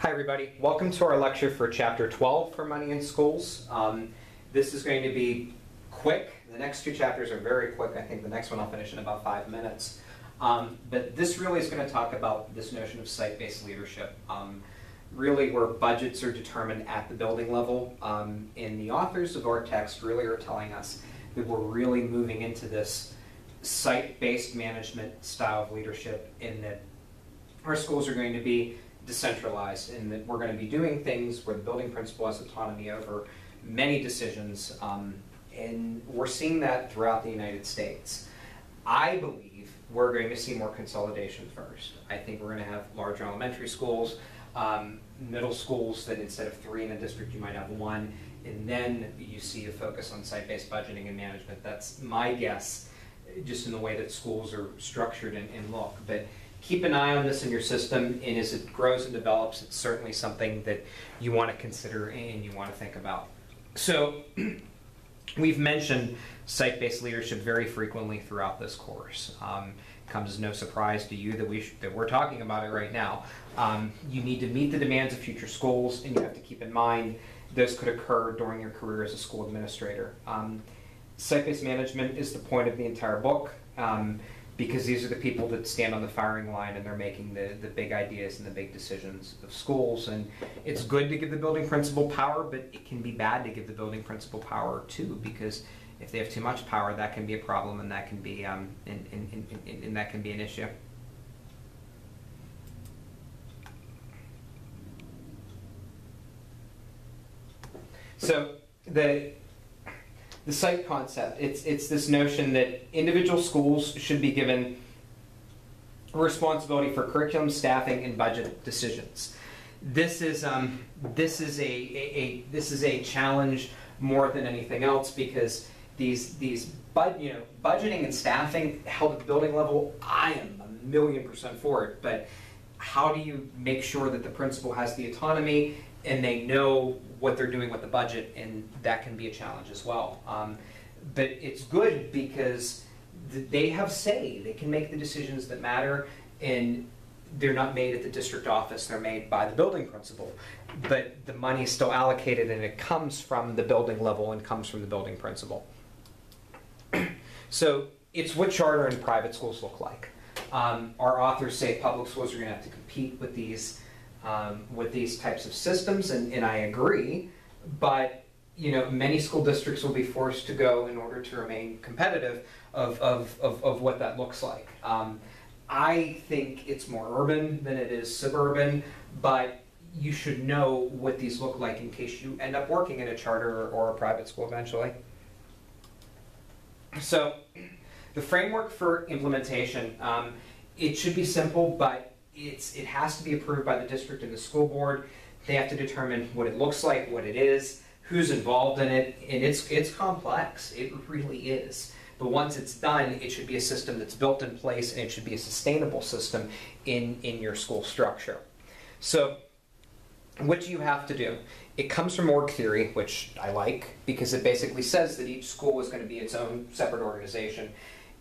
Hi everybody, welcome to our lecture for Chapter 12 for Money in Schools. This is going to be quick. The next two chapters are very quick. I think the next one I'll finish in about 5 minutes. But this really is going to talk about this notion of site-based leadership, really where budgets are determined at the building level. And the authors of our text really are telling us that we're really moving into this site-based management style of leadership, in that our schools are going to be decentralized, and that we're going to be doing things where the building principal has autonomy over many decisions, and we're seeing that throughout the United States. I believe we're going to see more consolidation first. I think we're going to have larger elementary schools, middle schools that instead of 3 in a district you might have 1, and then you see a focus on site-based budgeting and management. That's my guess, just in the way that schools are structured and look. But keep an eye on this in your system, and as it grows and develops, it's certainly something that you want to consider and you want to think about. So we've mentioned site-based leadership very frequently throughout this course. It comes as no surprise to you that we're talking about it right now. You need to meet the demands of future schools, and you have to keep in mind this could occur during your career as a school administrator. Site-based management is the point of the entire book, because these are the people that stand on the firing line, and they're making the big ideas and the big decisions of schools. And it's good to give the building principal power, but it can be bad to give the building principal power too, because if they have too much power, that can be a problem, and that can be and that can be an issue. So the site concept, it's this notion that individual schools should be given responsibility for curriculum, staffing, and budget decisions. This is a challenge more than anything else, because budgeting and staffing held at the building level, I am 1,000,000% for it. But how do you make sure that the principal has the autonomy and they know what they're doing with the budget? And that can be a challenge as well. But it's good because they have say. They can make the decisions that matter, and they're not made at the district office. They're made by the building principal. But the money is still allocated, and it comes from the building level and comes from the building principal. So it's what charter and private schools look like. Our authors say public schools are going to have to compete with these types of systems, and I agree, but many school districts will be forced to go, in order to remain competitive, of what that looks like. I think it's more urban than it is suburban, but you should know what these look like in case you end up working in a charter or a private school eventually. So the framework for implementation, it should be simple, but it has to be approved by the district and the school board. They have to determine what it looks like, what it is, who's involved in it, and it's complex. It really is. But once it's done, it should be a system that's built in place, and it should be a sustainable system in your school structure. So what do you have to do? It comes from org theory, which I like, because it basically says that each school is going to be its own separate organization.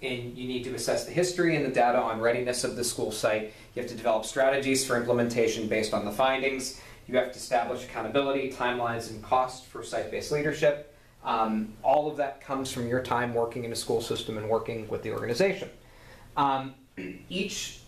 And you need to assess the history and the data on readiness of the school site. You have to develop strategies for implementation based on the findings. You have to establish accountability, timelines, and cost for site-based leadership. All of that comes from your time working in a school system and working with the organization. Each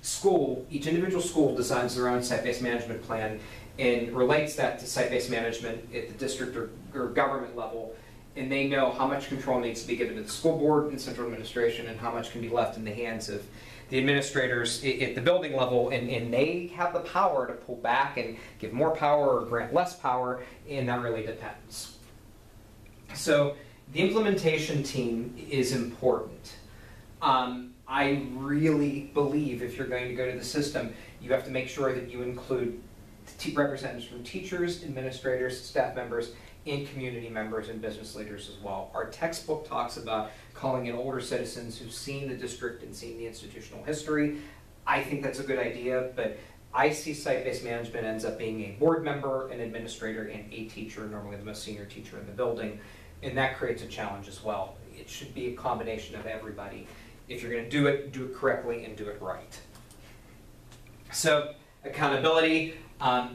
individual school designs their own site-based management plan and relates that to site-based management at the district or government level. And they know how much control needs to be given to the school board and central administration, and how much can be left in the hands of the administrators at the building level, and they have the power to pull back and give more power or grant less power, and that really depends. So the implementation team is important. I really believe if you're going to go to the system, you have to make sure that you include representatives from teachers, administrators, staff members, and community members and business leaders as well. Our textbook talks about calling in older citizens who've seen the district and seen the institutional history. I think that's a good idea, but I see site-based management ends up being a board member, an administrator, and a teacher, normally the most senior teacher in the building, and that creates a challenge as well. It should be a combination of everybody. If you're going to do it correctly and do it right. So Accountability,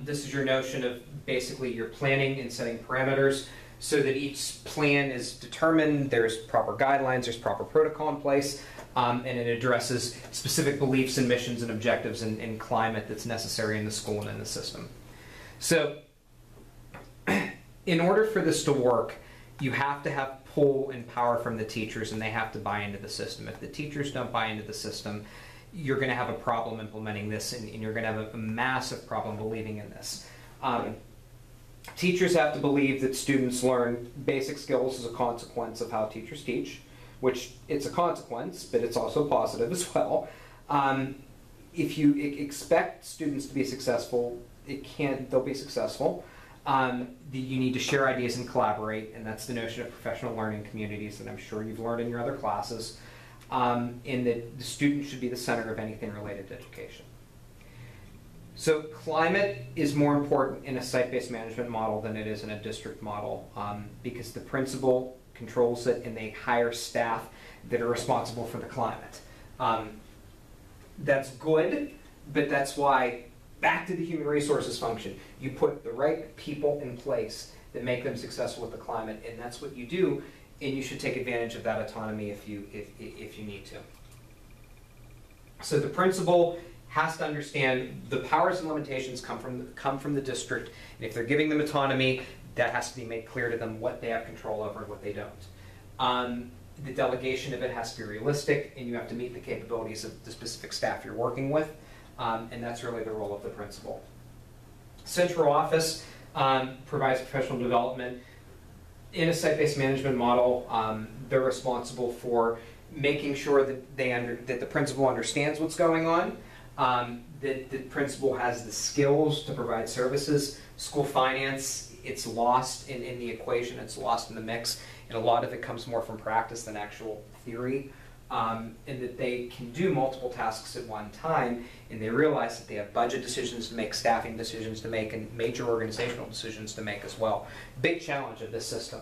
this is your notion of basically your planning and setting parameters so that each plan is determined, there's proper guidelines, there's proper protocol in place, and it addresses specific beliefs and missions and objectives and climate that's necessary in the school and in the system. So in order for this to work, you have to have pull and power from the teachers, and they have to buy into the system. If the teachers don't buy into the system, you're going to have a problem implementing this, and you're going to have a massive problem believing in this. Teachers have to believe that students learn basic skills as a consequence of how teachers teach, which it's a consequence, but it's also positive as well. If you expect students to be successful, they'll be successful. You need to share ideas and collaborate, and that's the notion of professional learning communities that I'm sure you've learned in your other classes. And that the student should be the center of anything related to education. So climate is more important in a site-based management model than it is in a district model, because the principal controls it and they hire staff that are responsible for the climate. That's good, but that's why, back to the human resources function, you put the right people in place that make them successful with the climate, and that's what you do, and you should take advantage of that autonomy if you need to. So the principal has to understand the powers and limitations come from the district, and if they're giving them autonomy, that has to be made clear to them what they have control over and what they don't. The delegation of it has to be realistic, and you have to meet the capabilities of the specific staff you're working with, and that's really the role of the principal. Central office provides professional development. In a site-based management model, they're responsible for making sure that that the principal understands what's going on, that the principal has the skills to provide services. School finance, it's lost in the equation, it's lost in the mix, and a lot of it comes more from practice than actual theory, and that they can do multiple tasks at one time, and they realize that they have budget decisions to make, staffing decisions to make, and major organizational decisions to make as well. Big challenge of this system.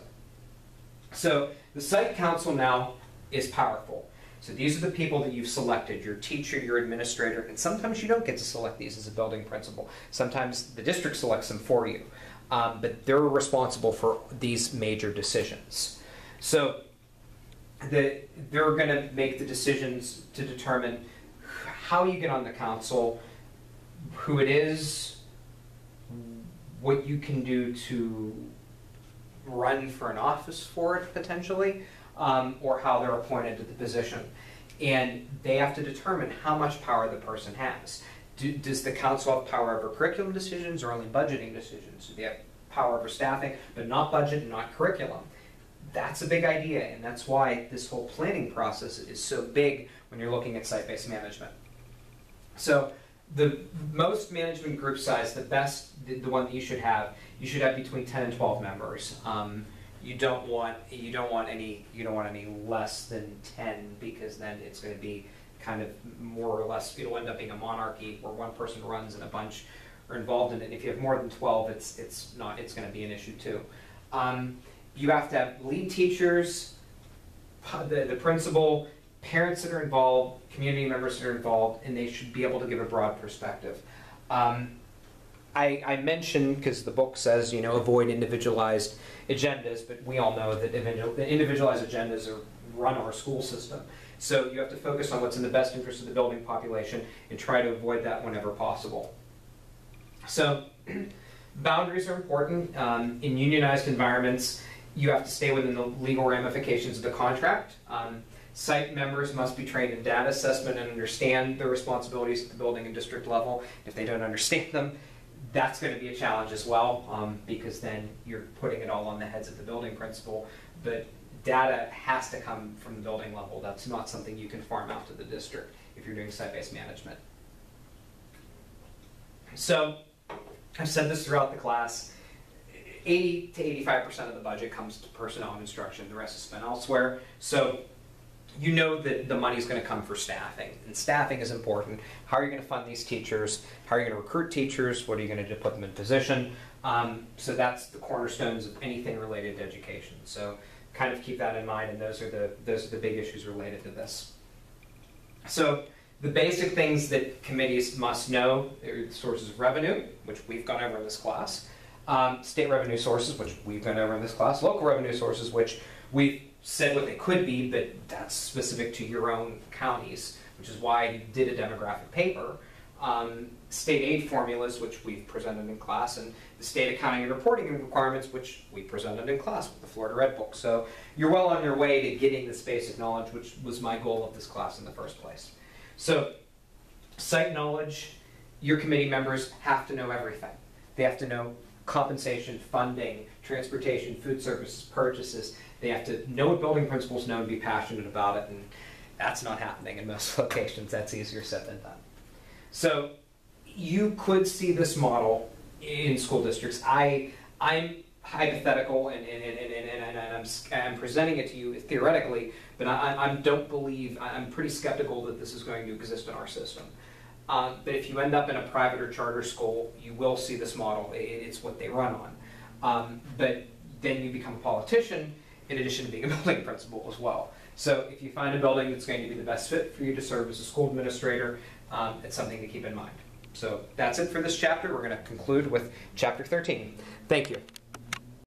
So the site council now is powerful. So these are the people that you've selected, your teacher, your administrator, and sometimes you don't get to select these as a building principal. Sometimes the district selects them for you, but they're responsible for these major decisions. So they're going to make the decisions to determine how you get on the council, who it is, what you can do to run for an office for it potentially, or how they're appointed to the position. And they have to determine how much power the person has. Does the council have power over curriculum decisions or only budgeting decisions? Do they have power over staffing, but not budget and not curriculum? That's a big idea, and that's why this whole planning process is so big when you're looking at site-based management. So the most management group size, the one that you should have between 10 and 12 members. You don't want any less than 10, because then it's going to be kind of more or less, it'll end up being a monarchy where one person runs and a bunch are involved in it. And if you have more than 12, it's going to be an issue too. You have to have lead teachers, the principal, parents that are involved, community members that are involved, and they should be able to give a broad perspective. I mentioned, because the book says, avoid individualized agendas, but we all know that individualized agendas run our school system. So you have to focus on what's in the best interest of the building population and try to avoid that whenever possible. So boundaries are important. In unionized environments, you have to stay within the legal ramifications of the contract. Site members must be trained in data assessment and understand their responsibilities at the building and district level. If they don't understand them, that's going to be a challenge as well, because then you're putting it all on the heads of the building principal. But data has to come from the building level. That's not something you can farm out to the district if you're doing site-based management. So I've said this throughout the class. 80 to 85% of the budget comes to personnel and instruction. The rest is spent elsewhere. So you know that the money is going to come for staffing, and staffing is important. How are you going to fund these teachers? How are you going to recruit teachers? What are you going to do to put them in position? So that's the cornerstones of anything related to education. So kind of keep that in mind, and those are the big issues related to this. So the basic things that committees must know are sources of revenue, which we've gone over in this class, state revenue sources, which we've gone over in this class, local revenue sources, which we've said what they could be, but that's specific to your own counties, which is why I did a demographic paper. State aid formulas, which we've presented in class, and the state accounting and reporting requirements, which we presented in class with the Florida Red Book. So you're well on your way to getting this basic knowledge, which was my goal of this class in the first place. So site knowledge, your committee members have to know everything. They have to know compensation, funding, transportation, food services, purchases. They have to know what building principals know and be passionate about it, and that's not happening in most locations. That's easier said than done. So you could see this model in school districts. I'm hypothetical and I'm presenting it to you theoretically, but I'm pretty skeptical that this is going to exist in our system. But if you end up in a private or charter school, you will see this model. It's what they run on. But then you become a politician in addition to being a building principal as well. So if you find a building that's going to be the best fit for you to serve as a school administrator, it's something to keep in mind. So that's it for this chapter. We're going to conclude with chapter 13. Thank you.